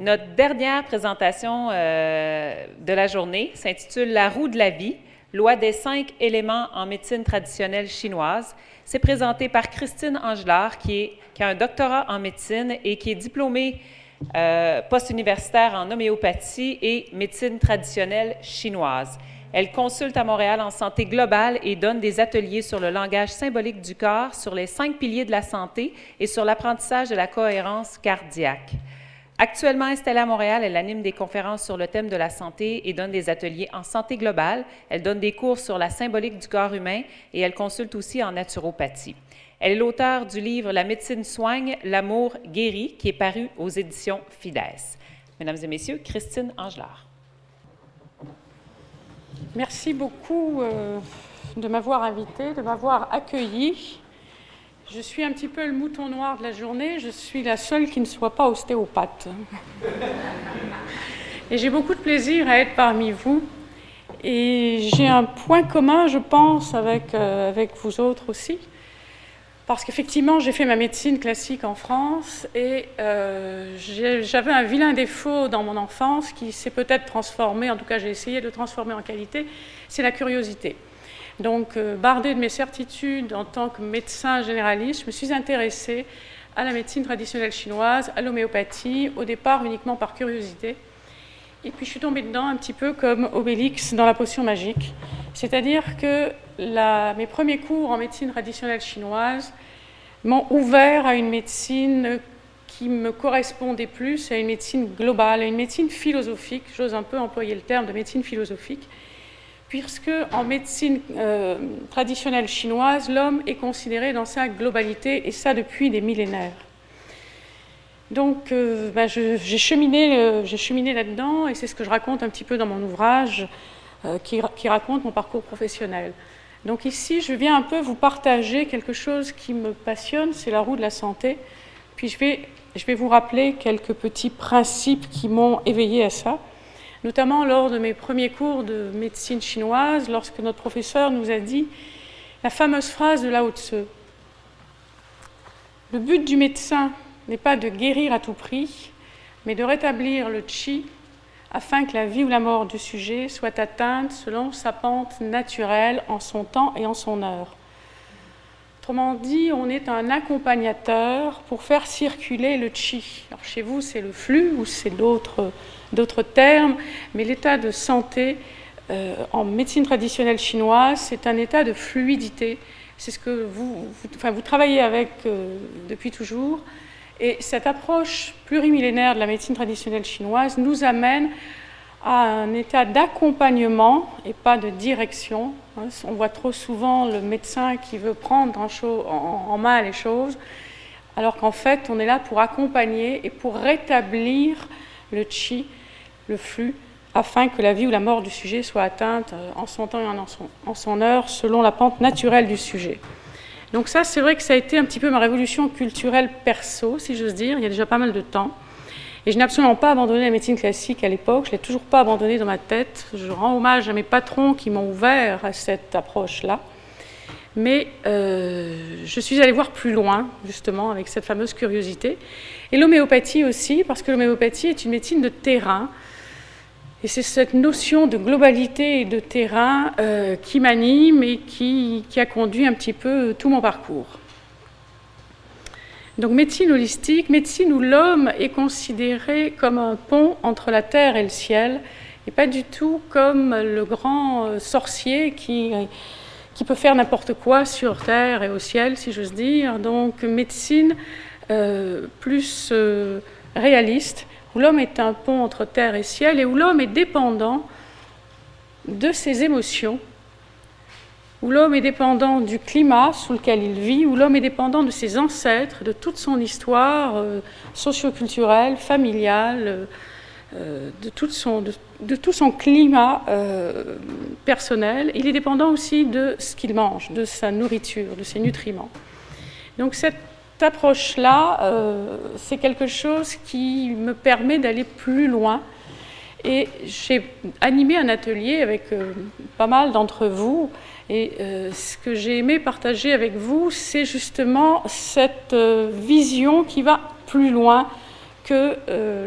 Notre dernière présentation de la journée s'intitule « La roue de la vie, loi des 5 éléments en médecine traditionnelle chinoise ». C'est présenté par Christine Angelard, qui a un doctorat en médecine et qui est diplômée post-universitaire en homéopathie et médecine traditionnelle chinoise. Elle consulte à Montréal en santé globale et donne des ateliers sur le langage symbolique du corps, sur les 5 piliers de la santé et sur l'apprentissage de la cohérence cardiaque. Actuellement installée à Montréal, elle anime des conférences sur le thème de la santé et donne des ateliers en santé globale. Elle donne des cours sur la symbolique du corps humain et elle consulte aussi en naturopathie. Elle est l'auteure du livre « La médecine soigne, l'amour guérit » qui est paru aux éditions Fides. Mesdames et messieurs, Christine Angelard. Merci beaucoup de m'avoir invitée, de m'avoir accueillie. Je suis un petit peu le mouton noir de la journée, je suis la seule qui ne soit pas ostéopathe. Et j'ai beaucoup de plaisir à être parmi vous. Et j'ai un point commun, je pense, avec vous autres aussi. Parce qu'effectivement, j'ai fait ma médecine classique en France et j'avais un vilain défaut dans mon enfance qui s'est peut-être transformé, en tout cas j'ai essayé de le transformer en qualité, c'est la curiosité. Donc, bardée de mes certitudes en tant que médecin généraliste, je me suis intéressée à la médecine traditionnelle chinoise, à l'homéopathie, au départ uniquement par curiosité. Et puis je suis tombée dedans un petit peu comme Obélix dans la potion magique. C'est-à-dire que mes premiers cours en médecine traditionnelle chinoise m'ont ouvert à une médecine qui me correspondait plus, à une médecine globale, à une médecine philosophique. J'ose un peu employer le terme de médecine philosophique, puisque en médecine traditionnelle chinoise, l'homme est considéré dans sa globalité, et ça depuis des millénaires. Donc, j'ai cheminé là-dedans, et c'est ce que je raconte un petit peu dans mon ouvrage, qui raconte mon parcours professionnel. Donc ici, je viens un peu vous partager quelque chose qui me passionne, c'est la roue de la santé. Puis je vais vous rappeler quelques petits principes qui m'ont éveillée à ça, notamment lors de mes premiers cours de médecine chinoise, lorsque notre professeur nous a dit la fameuse phrase de Lao Tzu. Le but du médecin n'est pas de guérir à tout prix, mais de rétablir le qi afin que la vie ou la mort du sujet soit atteinte selon sa pente naturelle, en son temps et en son heure. Autrement dit, on est un accompagnateur pour faire circuler le qi. Alors chez vous, c'est le flux ou c'est d'autres termes, mais l'état de santé en médecine traditionnelle chinoise, c'est un état de fluidité. C'est ce que vous travaillez avec depuis toujours. Et cette approche plurimillénaire de la médecine traditionnelle chinoise nous amène à un état d'accompagnement et pas de direction. On voit trop souvent le médecin qui veut prendre en main les choses, alors qu'en fait, on est là pour accompagner et pour rétablir le qi, le flux, afin que la vie ou la mort du sujet soit atteinte en son temps et en son heure, selon la pente naturelle du sujet. Donc ça, c'est vrai que ça a été un petit peu ma révolution culturelle perso, si j'ose dire, il y a déjà pas mal de temps. Et je n'ai absolument pas abandonné la médecine classique à l'époque, je ne l'ai toujours pas abandonnée dans ma tête. Je rends hommage à mes patrons qui m'ont ouvert à cette approche-là. Mais je suis allée voir plus loin, justement, avec cette fameuse curiosité. Et l'homéopathie aussi, parce que l'homéopathie est une médecine de terrain. Et c'est cette notion de globalité et de terrain qui m'anime et qui a conduit un petit peu tout mon parcours. Donc médecine holistique, médecine où l'homme est considéré comme un pont entre la terre et le ciel, et pas du tout comme le grand sorcier qui peut faire n'importe quoi sur terre et au ciel, si j'ose dire. Donc médecine plus réaliste, où l'homme est un pont entre terre et ciel et où l'homme est dépendant de ses émotions, où l'homme est dépendant du climat sous lequel il vit, où l'homme est dépendant de ses ancêtres, de toute son histoire socio-culturelle, familiale, de tout son climat personnel. Il est dépendant aussi de ce qu'il mange, de sa nourriture, de ses nutriments. Donc cette approche-là, c'est quelque chose qui me permet d'aller plus loin. Et j'ai animé un atelier avec pas mal d'entre vous. Et ce que j'ai aimé partager avec vous, c'est justement cette vision qui va plus loin que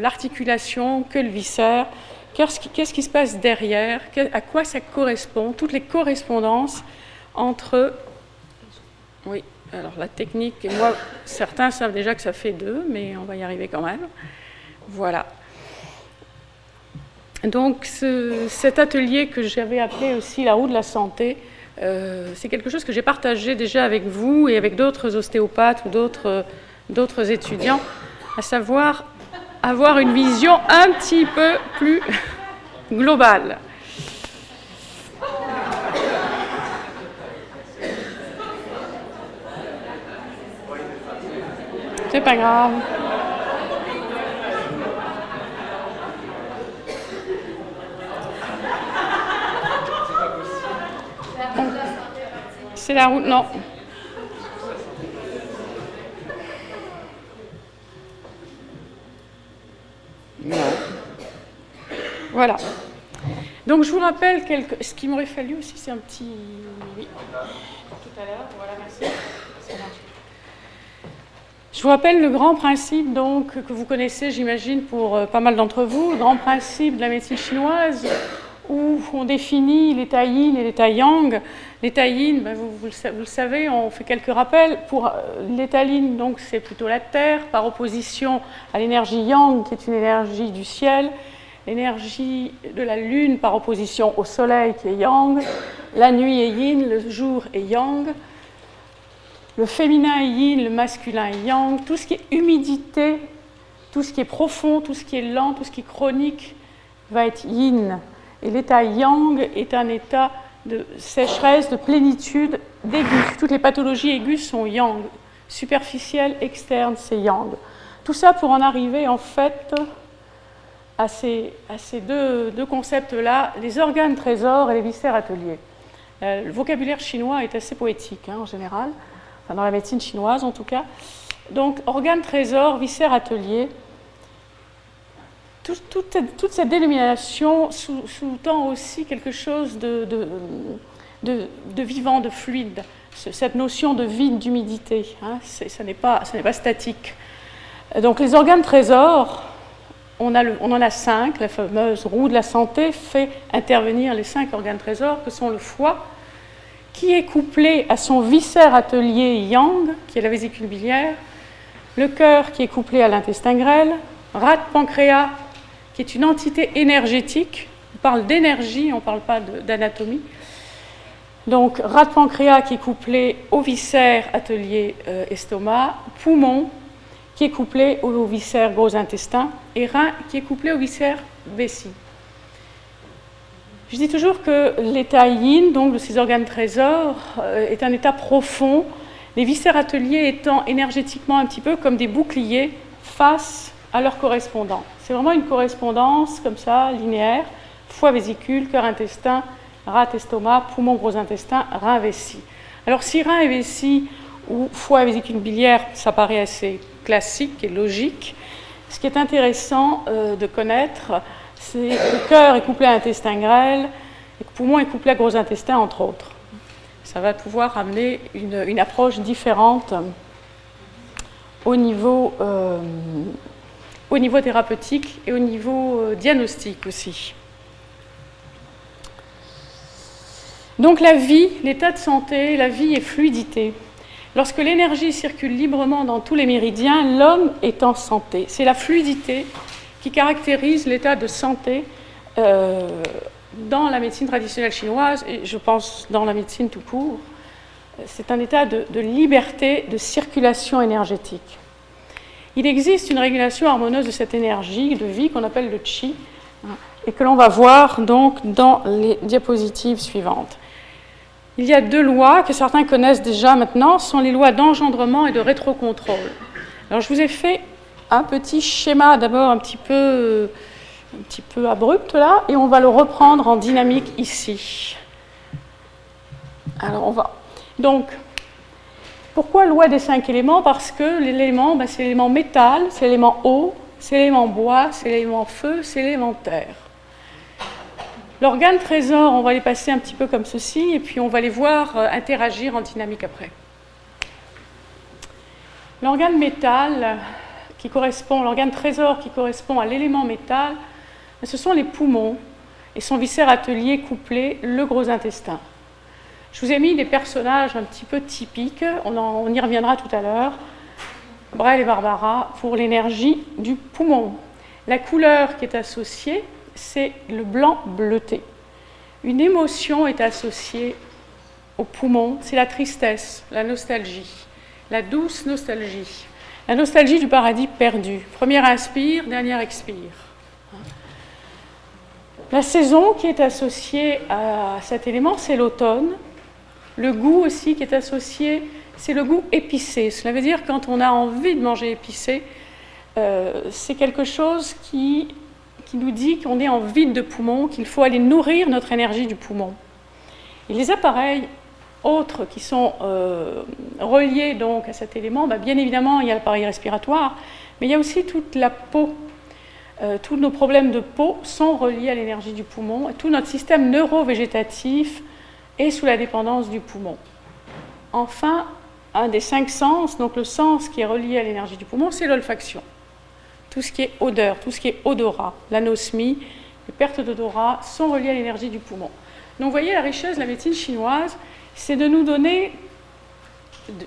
l'articulation, que le viscère. Qu'est-ce qui se passe derrière? À quoi ça correspond? Toutes les correspondances entre... Oui, alors la technique, et moi, certains savent déjà que ça fait 2, mais on va y arriver quand même. Voilà. Donc cet atelier que j'avais appelé aussi la roue de la santé, c'est quelque chose que j'ai partagé déjà avec vous et avec d'autres ostéopathes ou d'autres étudiants, à savoir avoir une vision un petit peu plus globale. C'est pas grave. C'est la route, non. Non. Voilà. Donc je vous rappelle ce qu'il m'aurait fallu aussi, c'est un petit... Oui. Tout à l'heure, voilà, merci. Je vous rappelle le grand principe donc, que vous connaissez, j'imagine, pour pas mal d'entre vous, le grand principe de la médecine chinoise, où on définit l'état yin et l'état yang. L'état yin, ben vous le savez, on fait quelques rappels. Pour l'état yin, donc, c'est plutôt la terre, par opposition à l'énergie yang, qui est une énergie du ciel, l'énergie de la lune, par opposition au soleil, qui est yang, la nuit est yin, le jour est yang, le féminin est yin, le masculin est yang, tout ce qui est humidité, tout ce qui est profond, tout ce qui est lent, tout ce qui est chronique, va être yin. Et l'état yang est un état de sécheresse, de plénitude, d'aigus. Toutes les pathologies aiguës sont yang. Superficielles, externes, c'est yang. Tout ça pour en arriver en fait à ces deux concepts-là, les organes trésors et les viscères ateliers. Le vocabulaire chinois est assez poétique en général, enfin, dans la médecine chinoise en tout cas. Donc organes trésors, viscères ateliers. Toute cette dénomination sous-tend aussi quelque chose de vivant, de fluide, cette notion de vide, d'humidité. Ça n'est pas statique. Donc les organes trésors, on en a 5, la fameuse roue de la santé fait intervenir les 5 organes trésors que sont le foie, qui est couplé à son viscère atelier yang, qui est la vésicule biliaire, le cœur qui est couplé à l'intestin grêle, rate pancréas, qui est une entité énergétique. On parle d'énergie, on ne parle pas d'anatomie. Donc, rate pancréas qui est couplé au viscère atelier estomac, poumon qui est couplé au viscère gros intestin, et rein qui est couplé au viscère vessie. Je dis toujours que l'état yin, donc de ces organes trésors, est un état profond, les viscères ateliers étant énergétiquement un petit peu comme des boucliers face à leur correspondant. C'est vraiment une correspondance comme ça, linéaire, foie vésicule, cœur intestin, rate estomac, poumon gros intestin, rein vessie. Alors si rein et vessie ou foie et vésicule biliaire, ça paraît assez classique et logique, ce qui est intéressant de connaître, c'est que le cœur est couplé à l'intestin grêle et que le poumon est couplé à gros intestin, entre autres. Ça va pouvoir amener une approche différente au niveau thérapeutique et au niveau diagnostique aussi. Donc la vie, l'état de santé, la vie est fluidité. Lorsque l'énergie circule librement dans tous les méridiens, l'homme est en santé. C'est la fluidité qui caractérise l'état de santé dans la médecine traditionnelle chinoise, et je pense dans la médecine tout court. C'est un état de liberté, de circulation énergétique. Il existe une régulation harmonieuse de cette énergie de vie qu'on appelle le qi, et que l'on va voir donc dans les diapositives suivantes. Il y a 2 lois que certains connaissent déjà maintenant, ce sont les lois d'engendrement et de rétrocontrôle. Alors je vous ai fait un petit schéma d'abord un petit peu abrupt là, et on va le reprendre en dynamique ici. Alors on va... Donc, pourquoi loi des 5 éléments? Parce que l'élément, c'est l'élément métal, c'est l'élément eau, c'est l'élément bois, c'est l'élément feu, c'est l'élément terre. L'organe trésor, on va les passer un petit peu comme ceci, et puis on va les voir interagir en dynamique après. L'organe métal, qui correspond, l'organe trésor qui correspond à l'élément métal, ce sont les poumons et son viscère atelier couplé, le gros intestin. Je vous ai mis des personnages un petit peu typiques, on y reviendra tout à l'heure, Brel et Barbara, pour l'énergie du poumon. La couleur qui est associée, c'est le blanc bleuté. Une émotion est associée au poumon, c'est la tristesse, la nostalgie, la douce nostalgie. La nostalgie du paradis perdu. Première inspire, dernière expire. La saison qui est associée à cet élément, c'est l'automne. Le goût aussi qui est associé, c'est le goût épicé. Cela veut dire quand on a envie de manger épicé, c'est quelque chose qui nous dit qu'on est en vide de poumon, qu'il faut aller nourrir notre énergie du poumon. Et les appareils autres qui sont reliés donc à cet élément, bien évidemment, il y a l'appareil respiratoire, mais il y a aussi toute la peau. Tous nos problèmes de peau sont reliés à l'énergie du poumon. Et tout notre système neurovégétatif est sous la dépendance du poumon. Enfin, un des 5 sens, donc le sens qui est relié à l'énergie du poumon, c'est l'olfaction. Tout ce qui est odeur, tout ce qui est odorat, l'anosmie, les pertes d'odorat sont reliées à l'énergie du poumon. Donc vous voyez, la richesse de la médecine chinoise, c'est de nous donner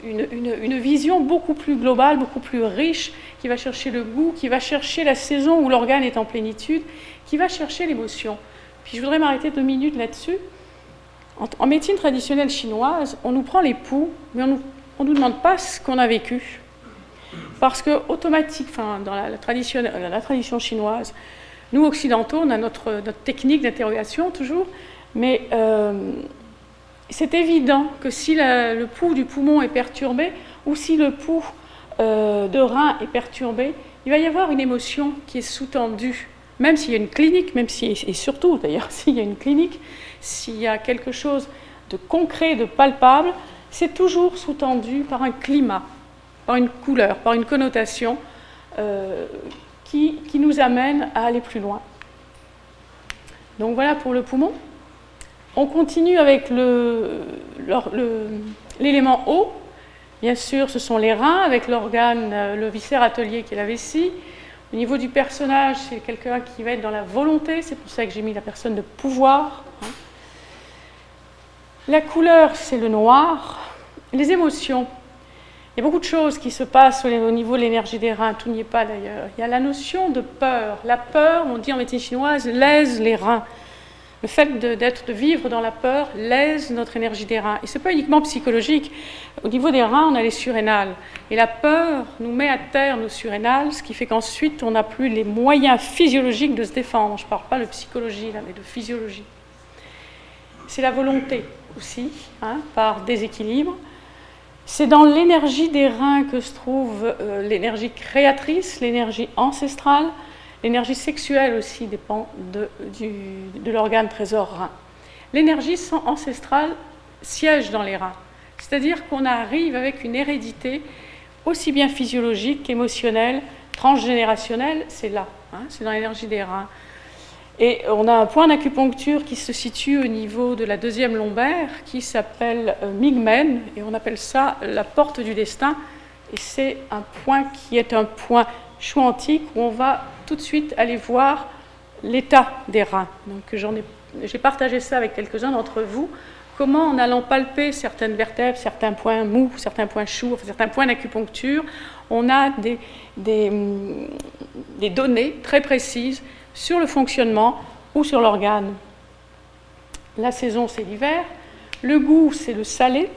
une vision beaucoup plus globale, beaucoup plus riche, qui va chercher le goût, qui va chercher la saison où l'organe est en plénitude, qui va chercher l'émotion. Puis je voudrais m'arrêter 2 minutes là-dessus. En médecine traditionnelle chinoise, on nous prend les pouls, mais on ne nous demande pas ce qu'on a vécu. Parce que dans la tradition chinoise, nous occidentaux, on a notre technique d'interrogation toujours, mais c'est évident que si le pouls du poumon est perturbé, ou si le pouls de rein est perturbé, il va y avoir une émotion qui est sous-tendue, même s'il y a une clinique, et surtout d'ailleurs s'il y a une clinique, s'il y a quelque chose de concret, de palpable, c'est toujours sous-tendu par un climat, par une couleur, par une connotation qui nous amène à aller plus loin. Donc voilà pour le poumon. On continue avec l'élément eau. Bien sûr, ce sont les reins avec l'organe, le viscère atelier qui est la vessie. Au niveau du personnage, c'est quelqu'un qui va être dans la volonté, c'est pour ça que j'ai mis la personne de pouvoir. La couleur, c'est le noir. Les émotions, il y a beaucoup de choses qui se passent au niveau de l'énergie des reins, tout n'y est pas d'ailleurs. Il y a la notion de peur. La peur, on dit en médecine chinoise, lèse les reins. Le fait de vivre dans la peur lèse notre énergie des reins. Et ce n'est pas uniquement psychologique. Au niveau des reins, on a les surrénales. Et la peur nous met à terre nos surrénales, ce qui fait qu'ensuite, on n'a plus les moyens physiologiques de se défendre. Je ne parle pas de psychologie, là, mais de physiologie. C'est la volonté aussi, par déséquilibre. C'est dans l'énergie des reins que se trouve l'énergie créatrice, l'énergie ancestrale. L'énergie sexuelle aussi dépend de l'organe trésor rein. L'énergie ancestrale siège dans les reins. C'est-à-dire qu'on arrive avec une hérédité aussi bien physiologique qu'émotionnelle, transgénérationnelle, c'est là, c'est dans l'énergie des reins. Et on a un point d'acupuncture qui se situe au niveau de la 2e lombaire qui s'appelle Mingmen, et on appelle ça la porte du destin. Et c'est un point qui est un point chouantique où on va tout de suite aller voir l'état des reins. Donc j'ai partagé ça avec quelques-uns d'entre vous, comment en allant palper certaines vertèbres, certains points mous, certains points chauds, certains points d'acupuncture, on a des données très précises sur le fonctionnement ou sur l'organe. La saison, c'est l'hiver. Le goût, c'est le salé.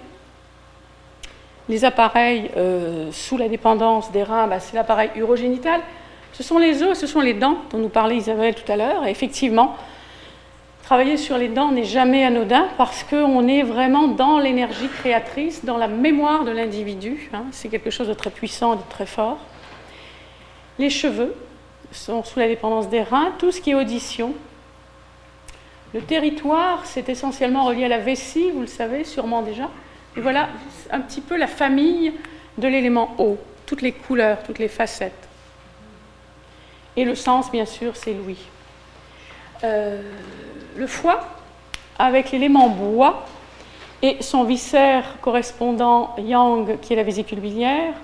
Les appareils sous la dépendance des reins, c'est l'appareil urogénital. Ce sont les os, ce sont les dents dont nous parlait Isabelle tout à l'heure. Et effectivement, travailler sur les dents n'est jamais anodin parce qu'on est vraiment dans l'énergie créatrice, dans la mémoire de l'individu. C'est quelque chose de très puissant et de très fort. Les cheveux sont sous la dépendance des reins. Tout ce qui est audition. Le territoire, c'est essentiellement relié à la vessie, vous le savez sûrement déjà. Et voilà un petit peu la famille de l'élément eau, toutes les couleurs, toutes les facettes. Et le sens, bien sûr, c'est l'ouïe. Le foie, avec l'élément bois et son viscère correspondant yang, qui est la vésicule biliaire.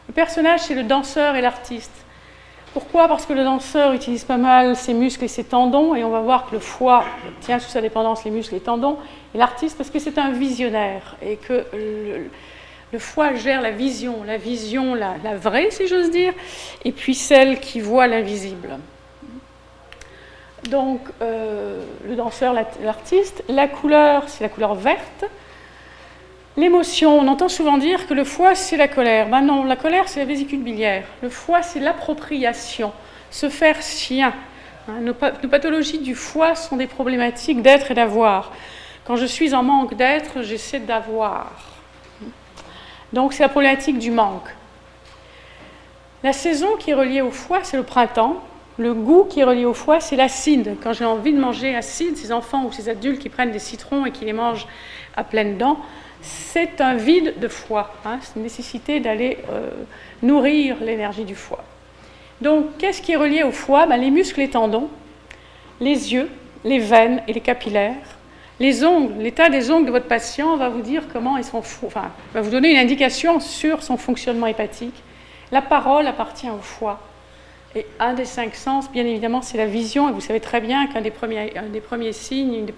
Le personnage, c'est le danseur et l'artiste. Pourquoi? Parce que le danseur utilise pas mal ses muscles et ses tendons, et on va voir que le foie tient sous sa dépendance les muscles et les tendons, et l'artiste parce que c'est un visionnaire, et que le foie gère la vision, la vraie, si j'ose dire, et puis celle qui voit l'invisible. Donc, le danseur, l'artiste, la couleur, c'est la couleur verte. L'émotion, on entend souvent dire que le foie, c'est la colère. Ben non, la colère, c'est la vésicule biliaire. Le foie, c'est l'appropriation, se faire sien. Nos pathologies du foie sont des problématiques d'être et d'avoir. Quand je suis en manque d'être, j'essaie d'avoir. Donc, c'est la problématique du manque. La saison qui est reliée au foie, c'est le printemps. Le goût qui est relié au foie, c'est l'acide. Quand j'ai envie de manger acide, ces enfants ou ces adultes qui prennent des citrons et qui les mangent à pleines dents, c'est un vide de foie. C'est une nécessité d'aller nourrir l'énergie du foie. Donc, qu'est-ce qui est relié au foie? Les muscles et tendons, les yeux, les veines et les capillaires. Les ongles, l'état des ongles de votre patient va vous dire comment ils sont va vous donner une indication sur son fonctionnement hépatique. La parole appartient au foie. Et un des 5 sens, bien évidemment, c'est la vision. Et vous savez très bien qu'un des premiers signes, les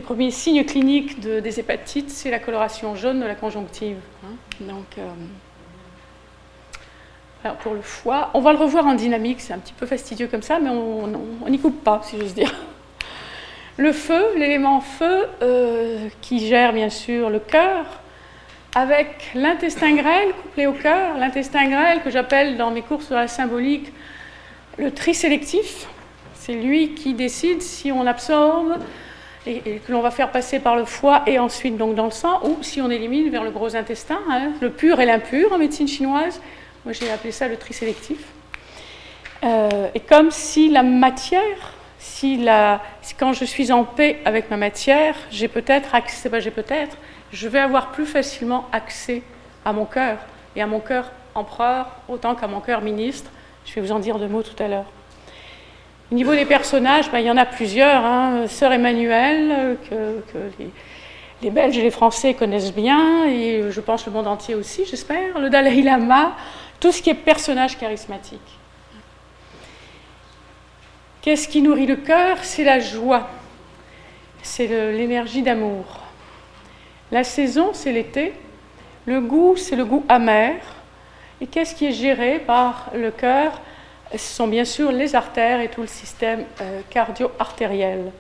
premiers signes cliniques des hépatites, c'est la coloration jaune de la conjonctive. Donc, alors pour le foie, on va le revoir en dynamique, c'est un petit peu fastidieux comme ça, mais on n'y coupe pas, si j'ose dire. Le feu, l'élément feu, qui gère bien sûr le cœur, avec l'intestin grêle couplé au cœur, l'intestin grêle que j'appelle dans mes cours sur la symbolique le trisélectif. C'est lui qui décide si on absorbe et que l'on va faire passer par le foie et ensuite donc dans le sang, ou si on élimine vers le gros intestin, le pur et l'impur en médecine chinoise. Moi j'ai appelé ça le trisélectif. Et comme si la matière, quand je suis en paix avec ma matière, je vais avoir plus facilement accès à mon cœur, et à mon cœur empereur autant qu'à mon cœur ministre. Je vais vous en dire 2 mots tout à l'heure. Au niveau des personnages, il y en a plusieurs. Sœur Emmanuelle, que les Belges et les Français connaissent bien, et je pense le monde entier aussi, j'espère. Le Dalai Lama, tout ce qui est personnage charismatique. Qu'est-ce qui nourrit le cœur? C'est la joie, c'est l'énergie d'amour. La saison, c'est l'été. Le goût, c'est le goût amer. Et qu'est-ce qui est géré par le cœur? Ce sont bien sûr les artères et tout le système cardio-artériel.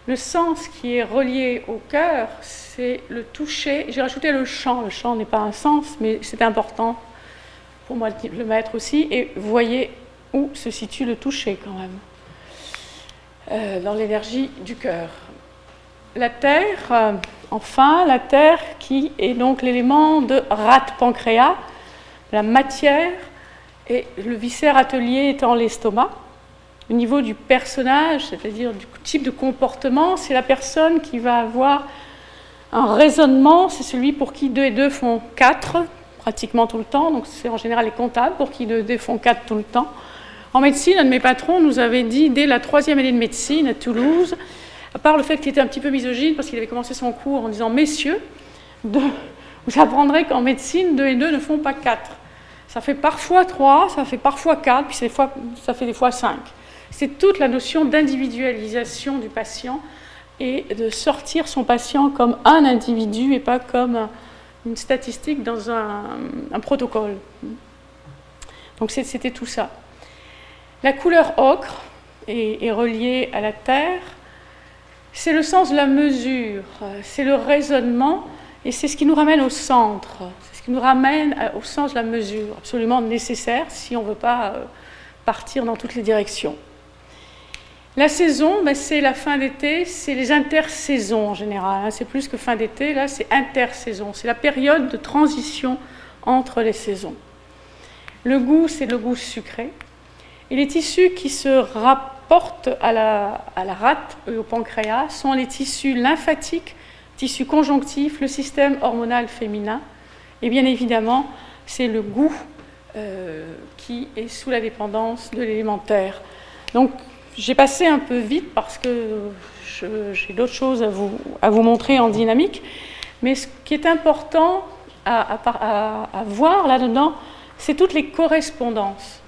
Le sens qui est relié au cœur, c'est le toucher. J'ai rajouté le chant. Le chant n'est pas un sens, mais c'est important pour moi de le mettre aussi. Et vous voyez où se situe le toucher quand même, dans l'énergie du cœur. La terre, enfin, la terre qui est donc l'élément de rate-pancréas, la matière, et le viscère atelier étant l'estomac. Au niveau du personnage, c'est-à-dire du type de comportement, c'est la personne qui va avoir un raisonnement, c'est celui pour qui 2 et 2 font 4, pratiquement tout le temps, donc c'est en général les comptables pour qui 2 et 2 font 4 tout le temps. En médecine, un de mes patrons nous avait dit, dès la 3e année de médecine à Toulouse, à part le fait qu'il était un petit peu misogyne, parce qu'il avait commencé son cours en disant « Messieurs, vous apprendrez qu'en médecine, 2 et 2 ne font pas 4. Ça fait parfois 3, ça fait parfois 4, puis ça fait des fois 5. » C'est toute la notion d'individualisation du patient et de sortir son patient comme un individu et pas comme une statistique dans un protocole. Donc c'était tout ça. La couleur ocre est reliée à la terre. C'est le sens de la mesure, c'est le raisonnement, et c'est ce qui nous ramène au centre, c'est ce qui nous ramène au sens de la mesure, absolument nécessaire si on ne veut pas partir dans toutes les directions. La saison, c'est la fin d'été, c'est les intersaisons en général, c'est plus que fin d'été, là c'est intersaison, c'est la période de transition entre les saisons. Le goût, c'est le goût sucré, et les tissus qui se rapportent à la rate et au pancréas sont les tissus lymphatiques, tissus conjonctifs, le système hormonal féminin, et bien évidemment, c'est le goût qui est sous la dépendance de l'élémentaire. Donc, j'ai passé un peu vite parce que j'ai d'autres choses à vous montrer en dynamique, mais ce qui est important à voir là-dedans, c'est toutes les correspondances.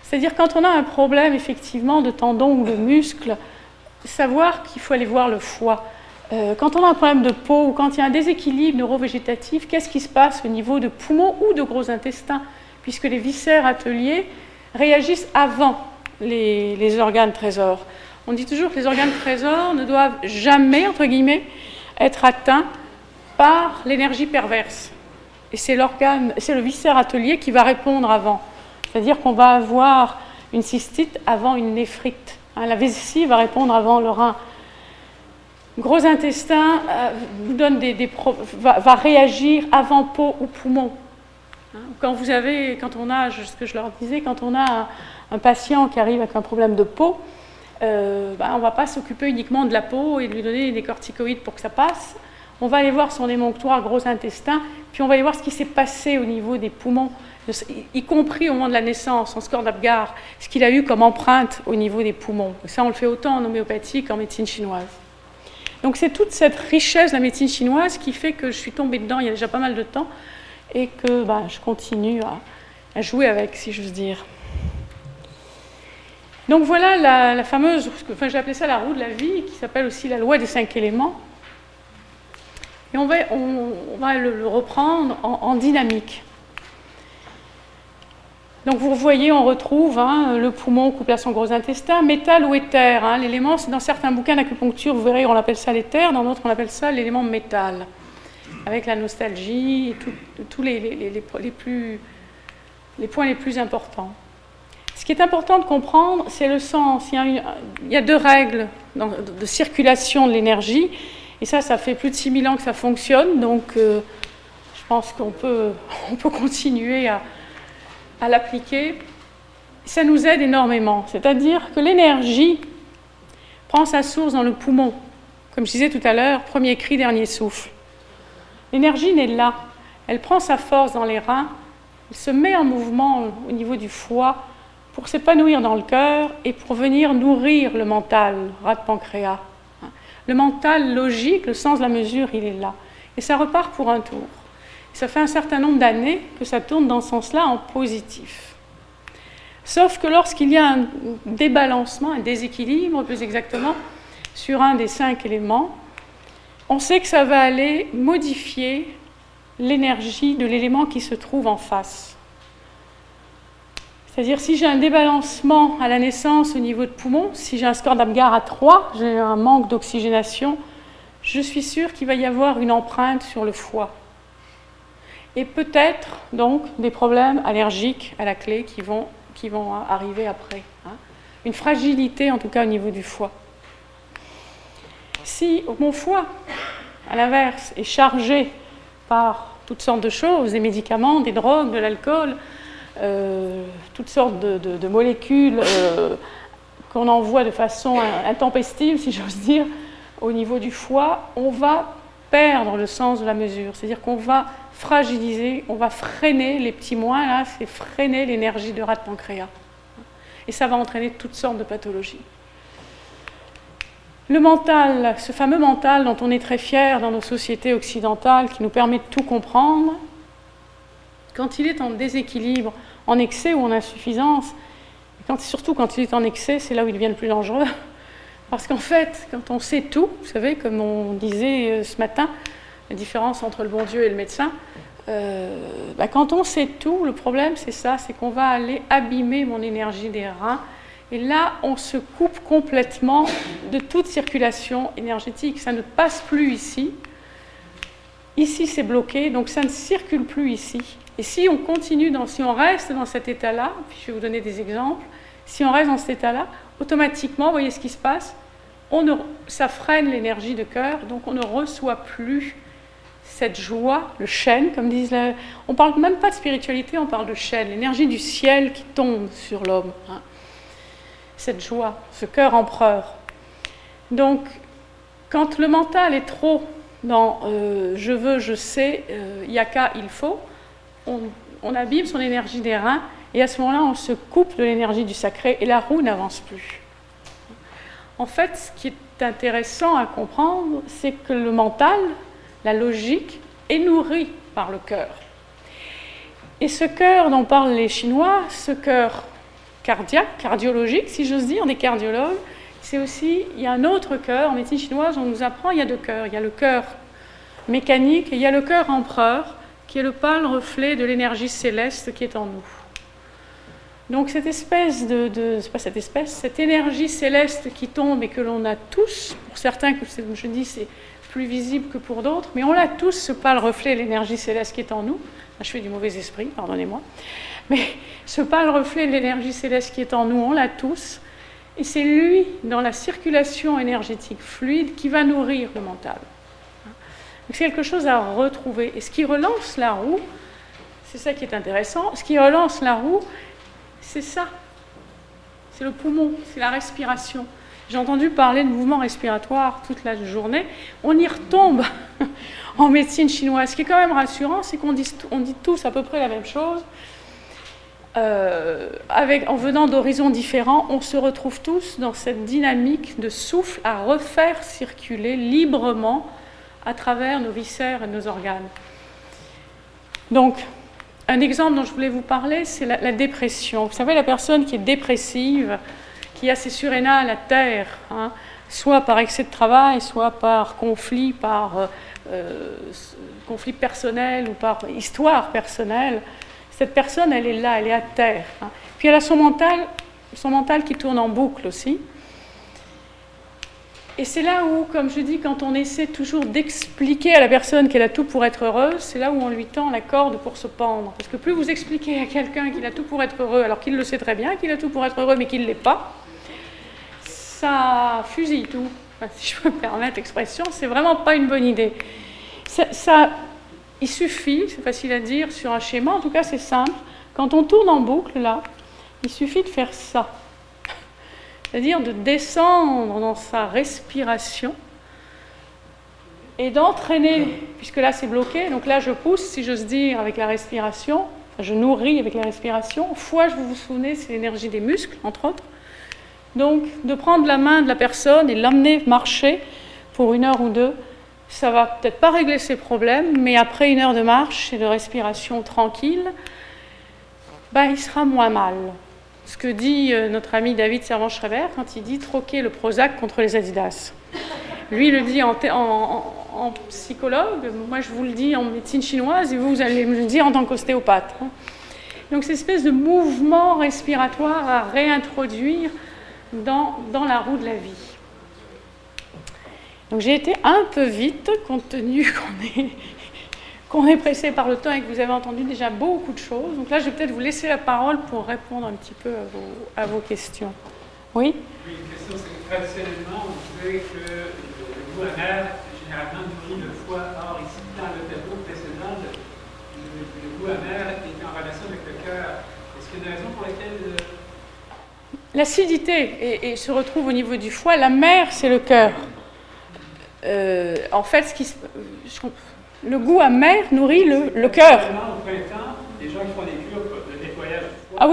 C'est-à-dire quand on a un problème effectivement de tendon ou de muscle, savoir qu'il faut aller voir le foie. Quand on a un problème de peau ou quand il y a un déséquilibre neurovégétatif, qu'est-ce qui se passe au niveau de poumons ou de gros intestins, puisque les viscères ateliers réagissent avant les organes trésors. On dit toujours que les organes trésors ne doivent jamais, entre guillemets, être atteints par l'énergie perverse. Et c'est le viscère atelier qui va répondre avant. C'est-à-dire qu'on va avoir une cystite avant une néphrite. La vessie va répondre avant le rein. Gros intestin va réagir avant peau ou poumon. Quand on a, ce que je leur disais, quand on a un patient qui arrive avec un problème de peau, on ne va pas s'occuper uniquement de la peau et de lui donner des corticoïdes pour que ça passe. On va aller voir son émonctoire, gros intestin, puis on va aller voir ce qui s'est passé au niveau des poumons, y compris au moment de la naissance, en score d'Apgar, ce qu'il a eu comme empreinte au niveau des poumons. Ça, on le fait autant en homéopathie qu'en médecine chinoise. Donc c'est toute cette richesse de la médecine chinoise qui fait que je suis tombée dedans il y a déjà pas mal de temps et que je continue à jouer avec, si j'ose dire. Donc voilà la fameuse, j'ai appelé ça la roue de la vie, qui s'appelle aussi la loi des 5 éléments. Et on va le reprendre en dynamique. Donc vous voyez, on retrouve le poumon couplé à son gros intestin, métal ou éther. L'élément, c'est dans certains bouquins d'acupuncture, vous verrez, on l'appelle ça l'éther, dans d'autres, on appelle ça l'élément métal, avec la nostalgie et tous les points les plus importants. Ce qui est important de comprendre, c'est le sens. Il y a 2 règles de circulation de l'énergie, et ça fait plus de 6000 ans que ça fonctionne, donc je pense qu'on peut continuer à l'appliquer. Ça nous aide énormément. C'est-à-dire que l'énergie prend sa source dans le poumon. Comme je disais tout à l'heure, premier cri, dernier souffle. L'énergie naît là. Elle prend sa force dans les reins, elle se met en mouvement au niveau du foie pour s'épanouir dans le cœur et pour venir nourrir le mental, rat de pancréas. Le mental logique, le sens de la mesure, il est là. Et ça repart pour un tour. Ça fait un certain nombre d'années que ça tourne dans ce sens-là en positif. Sauf que lorsqu'il y a un débalancement, un déséquilibre plus exactement, sur un des 5 éléments, on sait que ça va aller modifier l'énergie de l'élément qui se trouve en face. C'est-à-dire si j'ai un débalancement à la naissance au niveau de poumon, si j'ai un score d'Apgar à 3, j'ai un manque d'oxygénation, je suis sûre qu'il va y avoir une empreinte sur le foie. Et peut-être donc des problèmes allergiques à la clé qui vont arriver après. Une fragilité en tout cas au niveau du foie. Si mon foie, à l'inverse, est chargé par toutes sortes de choses, des médicaments, des drogues, de l'alcool, toutes sortes de molécules qu'on envoie de façon intempestive, si j'ose dire, au niveau du foie, on va perdre le sens de la mesure. C'est-à-dire qu'on va fragiliser, on va freiner les petits moins, là, c'est freiner l'énergie de rat de pancréas. Et ça va entraîner toutes sortes de pathologies. Le mental, ce fameux mental dont on est très fier dans nos sociétés occidentales, qui nous permet de tout comprendre, quand il est en déséquilibre, en excès ou en insuffisance, surtout quand il est en excès, c'est là où il devient le plus dangereux. Parce qu'en fait, quand on sait tout, vous savez, comme on disait ce matin, la différence entre le bon Dieu et le médecin, quand on sait tout, le problème c'est ça, c'est qu'on va aller abîmer mon énergie des reins. Et là, on se coupe complètement de toute circulation énergétique. Ça ne passe plus ici. Ici, c'est bloqué, donc ça ne circule plus ici. Et si on continue, si on reste dans cet état-là, puis je vais vous donner des exemples, si on reste dans cet état-là, automatiquement, vous voyez ce qui se passe, ça freine l'énergie de cœur, donc on ne reçoit plus cette joie, le chêne, comme disent on ne parle même pas de spiritualité, on parle de chêne, l'énergie du ciel qui tombe sur l'homme. Cette joie, ce cœur empereur. Donc, quand le mental est trop dans je veux, je sais, yaka, il faut, on abîme son énergie des reins et à ce moment-là, on se coupe de l'énergie du sacré et la roue n'avance plus. En fait, ce qui est intéressant à comprendre, c'est que le mental, la logique, est nourri par le cœur. Et ce cœur dont parlent les Chinois, ce cœur cardiaque, cardiologique, si j'ose dire, des cardiologues, c'est aussi, il y a un autre cœur, en médecine chinoise, on nous apprend, il y a deux cœurs. Il y a le cœur mécanique et il y a le cœur empereur, qui est le pâle reflet de l'énergie céleste qui est en nous. Donc cette espèce c'est pas cette espèce, cette énergie céleste qui tombe et que l'on a tous, pour certains, comme je dis, c'est plus visible que pour d'autres, mais on l'a tous, ce pâle reflet de l'énergie céleste qui est en nous. Là, je fais du mauvais esprit, pardonnez-moi. Mais ce pâle reflet de l'énergie céleste qui est en nous, on l'a tous. Et c'est lui, dans la circulation énergétique fluide, qui va nourrir le mental. Donc c'est quelque chose à retrouver. Et ce qui relance la roue, c'est ça qui est intéressant, ce qui relance la roue, c'est ça. C'est le poumon, c'est la respiration. J'ai entendu parler de mouvements respiratoires toute la journée. On y retombe en médecine chinoise. Ce qui est quand même rassurant, c'est qu'on dit tous à peu près la même chose. En venant d'horizons différents, on se retrouve tous dans cette dynamique de souffle à refaire circuler librement à travers nos viscères et nos organes. Donc, un exemple dont je voulais vous parler, c'est la dépression. Vous savez, la personne qui est dépressive, qui a ses surrénales à terre, hein, soit par excès de travail, soit par conflit personnel ou par histoire personnelle, cette personne, elle est là, elle est à terre. Hein. Puis elle a son mental qui tourne en boucle aussi. Et c'est là où, comme je dis, quand on essaie toujours d'expliquer à la personne qu'elle a tout pour être heureuse, c'est là où on lui tend la corde pour se pendre. Parce que plus vous expliquez à quelqu'un qu'il a tout pour être heureux, alors qu'il le sait très bien, qu'il a tout pour être heureux, mais qu'il ne l'est pas, ça fusille tout. Enfin, si je peux me permettre l'expression, c'est vraiment pas une bonne idée. Il suffit, c'est facile à dire sur un schéma, en tout cas c'est simple, quand on tourne en boucle là, il suffit de faire ça. C'est-à-dire de descendre dans sa respiration et d'entraîner, puisque là c'est bloqué, donc là je pousse, si j'ose dire, avec la respiration, je nourris avec la respiration. Foie, vous vous souvenez, c'est l'énergie des muscles, entre autres. Donc de prendre la main de la personne et l'emmener marcher pour 1 heure ou 2, ça va peut-être pas régler ses problèmes, mais après 1 heure de marche et de respiration tranquille, il sera moins mal. Ce que dit notre ami David Servan-Schreiber quand il dit troquer le Prozac contre les Adidas. Lui le dit en psychologue, moi je vous le dis en médecine chinoise et vous allez me le dire en tant qu'ostéopathe. Donc cette espèce de mouvement respiratoire à réintroduire dans la roue de la vie. Donc j'ai été un peu vite, compte tenu qu'on est pressé par le temps et que vous avez entendu déjà beaucoup de choses. Donc là, je vais peut-être vous laisser la parole pour répondre un petit peu à vos questions. Oui ? Oui, une question, c'est que traditionnellement, on disait que le goût amer généralement nourrit le foie. Or, ici, dans le tableau précédent, le goût amer est en relation avec le cœur. Est-ce qu'il y a une raison pour laquelle... L'acidité se retrouve au niveau du foie. L'amer, c'est le cœur. En fait, le goût amer nourrit le cœur. Au printemps, les gens qui font des cures de nettoyage du foie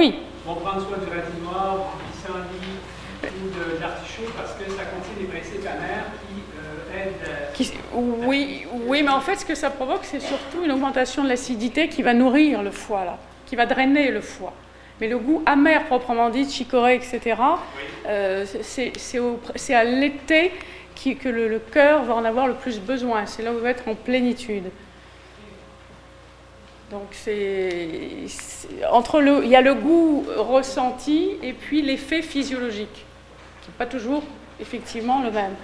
vont prendre soit du radis noir, du pissenlit ou de l'artichaut parce que ça contient des principes amers qui aident... Oui, mais en fait, ce que ça provoque, c'est surtout une augmentation de l'acidité qui va nourrir le foie, là, qui va drainer le foie. Mais le goût amer, proprement dit, chicorée, etc., c'est à l'été que le cœur va en avoir le plus besoin. C'est là où il va être en plénitude. Donc il y a le goût ressenti et puis l'effet physiologique, qui n'est pas toujours effectivement le même.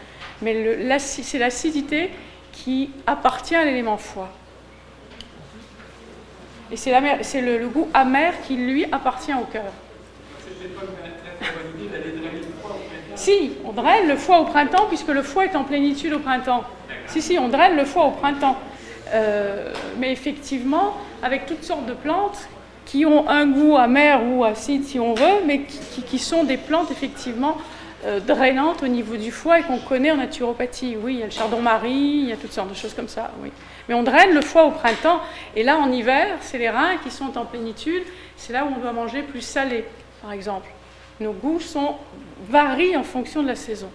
Mais c'est l'acidité qui appartient à l'élément foie. Et c'est le goût amer qui, lui, appartient au cœur. C'est peut-être pas une très bonne idée d'aller drainer le foie au printemps. Si, on draine le foie au printemps, puisque le foie est en plénitude au printemps. Si, on draine le foie au printemps. Mais effectivement, avec toutes sortes de plantes qui ont un goût amer ou acide, si on veut, mais qui sont des plantes, effectivement, drainantes au niveau du foie et qu'on connaît en naturopathie. Oui, il y a le chardon-marie, il y a toutes sortes de choses comme ça, oui. Mais on draine le foie au printemps, et là, en hiver, c'est les reins qui sont en plénitude, c'est là où on doit manger plus salé, par exemple. Nos goûts varient en fonction de la saison.